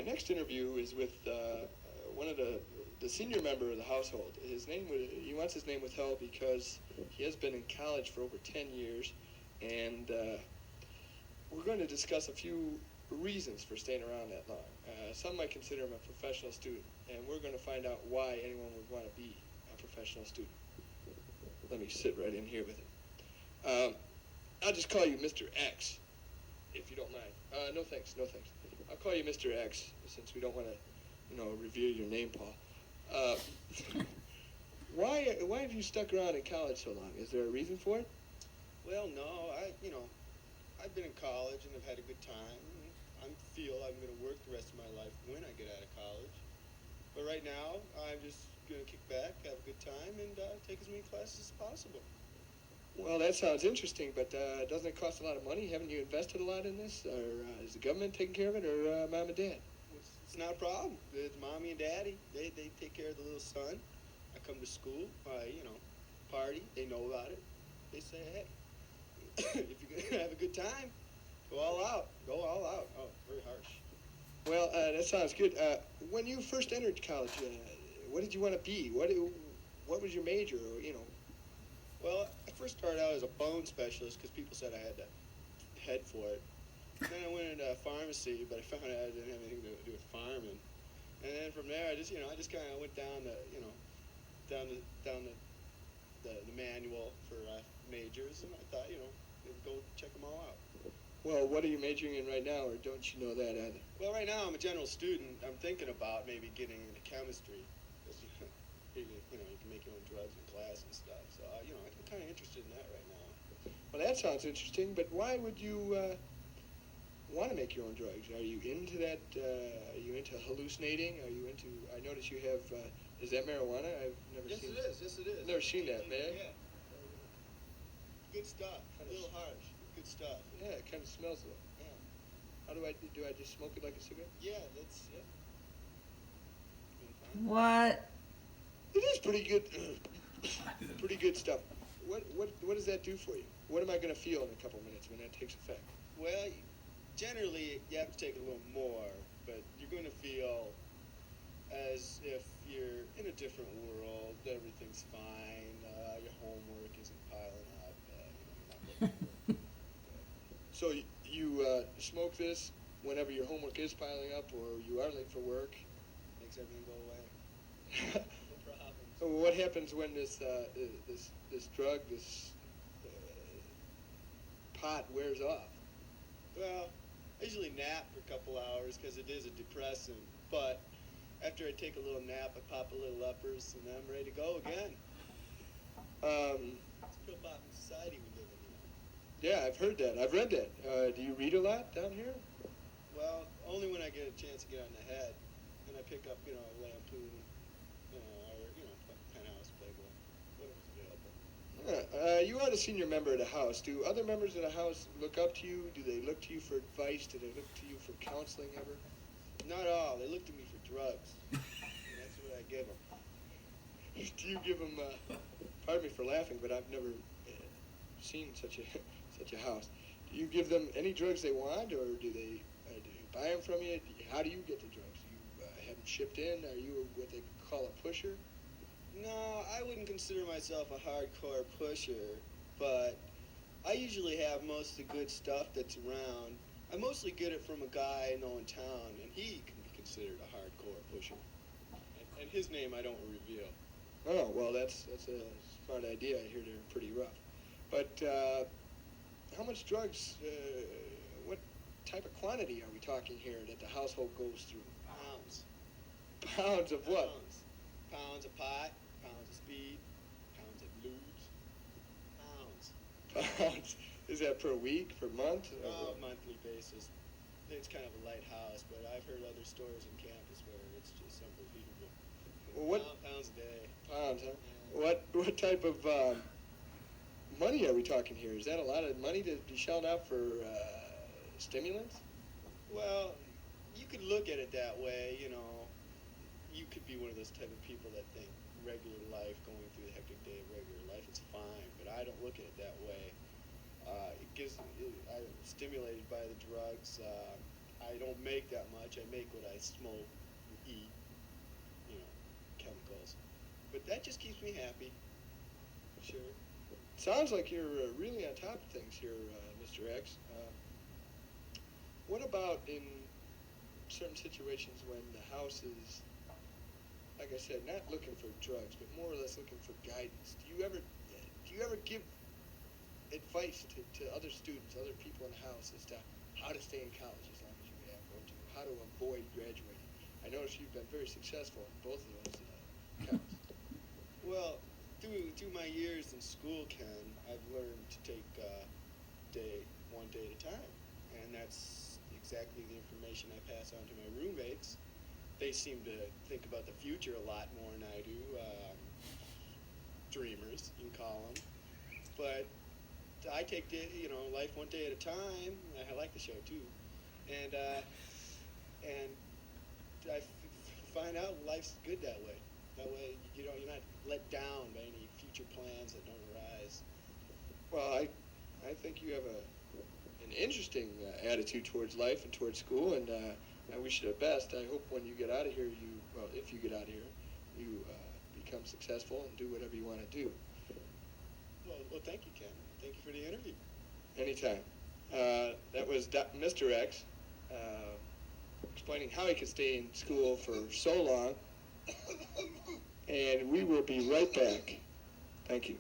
next interview is with one of the senior member of the household. He wants his name withheld because he has been in college for over 10 years, and we're going to discuss a few reasons for staying around that long. Some might consider him a professional student, and we're going to find out why anyone would want to be a professional student. Let me sit right in here with him. I'll just call you Mr. X, if you don't mind. No thanks. I'll call you Mr. X, since we don't want to, reveal your name, Paul. Why have you stuck around in college so long? Is there a reason for it? Well, no, I've been in college and I've had a good time. I feel I'm going to work the rest of my life when I get out of college. But right now, I'm just going to kick back, have a good time, and take as many classes as possible. Well, that sounds interesting, but doesn't it cost a lot of money? Haven't you invested a lot in this? Or is the government taking care of it, or mom and dad? It's not a problem. It's mommy and daddy. They take care of the little son. I come to school, party. They know about it. They say, hey, if you're going to have a good time, go all out. Oh, very harsh. Well, that sounds good. When you first entered college, what did you want to be? What was your major? Well, I first started out as a bone specialist because people said I had the head for it. Then I went into pharmacy, but I found out I didn't have anything to do with farming. And then from there, I just kind of went down the manual for majors, and I thought, go check them all out. Well, what are you majoring in right now, or don't you know that either? Well, right now I'm a general student. I'm thinking about maybe getting into chemistry, because you can make your own drugs in class and stuff. So I'm kind of interested in that right now. Well, that sounds interesting, but why would you want to make your own drugs? Are you into that? Are you into hallucinating? Are you into? I notice you have. Is that marijuana? I've never seen. Yes, it is. Never seen that, man. Yeah. Good stuff. A little harsh. Good stuff. Yeah, it kind of smells though. Yeah. How do I just smoke it like a cigarette? Yeah, that's it. What? It is pretty good. Pretty good stuff. What does that do for you? What am I going to feel in a couple minutes when that takes effect? Well, generally you have to take a little more, but you're going to feel as if you're in a different world. Everything's fine. Your homework isn't piling up. You're not looking So you smoke this whenever your homework is piling up, or you are late for work. Makes everything go away. No problems. So what happens when this drug, this pot wears off? Well, I usually nap for a couple hours because it is a depressant. But after I take a little nap, I pop a little uppers, and I'm ready to go again. It's a real poppin' society we live in, Yeah, I've heard that. I've read that. Do you read a lot down here? Well, only when I get a chance to get on the head. And I pick up, a Lampoon, or, Penthouse, Playboy, whatever's available. You are the senior member of the house. Do other members of the house look up to you? Do they look to you for advice? Do they look to you for counseling ever? Not all. They look to me for drugs. And that's what I give them. Do you give them, pardon me for laughing, but I've never seen such a house. Do you give them any drugs they want, or do they buy them from you? How do you get the drugs? Do you have them shipped in? Are you what they call a pusher? No, I wouldn't consider myself a hardcore pusher, but I usually have most of the good stuff that's around. I mostly get it from a guy I know in town, and he can be considered a hardcore pusher. And his name I don't reveal. Oh, well, that's a smart idea. I hear they're pretty rough. But how much drugs, what type of quantity are we talking here that the household goes through? Pounds. Pounds of what? Pounds of pot, pounds of speed, pounds of lewd. Pounds. Pounds. Is that per week, per month? Monthly basis. It's kind of a light house, but I've heard other stores on campus where it's just unbelievable. Well, Pounds a day. Pounds, huh? Yeah. What type of money are we talking here? Is that a lot of money to be shelled out for stimulants? Well, you could look at it that way, You could be one of those type of people that think regular life, going through the hectic day of regular life, is fine, but I don't look at it that way. I'm stimulated by the drugs. I don't make that much. I make what I smoke, eat, you know, chemicals. But that just keeps me happy. Sure. Sounds like you're really on top of things here, Mr. X. What about in certain situations when the house is, like I said, not looking for drugs, but more or less looking for guidance? Do you ever give advice to other students, other people in the house as to how to stay in college as long as you have one to, how to avoid graduating? I notice you've been very successful in both of those counts. Well, through my years in school, Ken, I've learned to take one day at a time, and that's exactly the information I pass on to my roommates. They seem to think about the future a lot more than I do. Dreamers, you can call them. But I take life one day at a time. I like the show too, and find out life's good that way. That way, you're not let down by any future plans that don't arise. Well, I think you have an interesting attitude towards life and towards school, and I wish you the best. I hope when you get out of here, if you get out of here, you become successful and do whatever you want to do. Well, thank you, Ken. Thank you for the interview. Anytime. That was Mr. X explaining how he could stay in school for so long, and we will be right back. Thank you.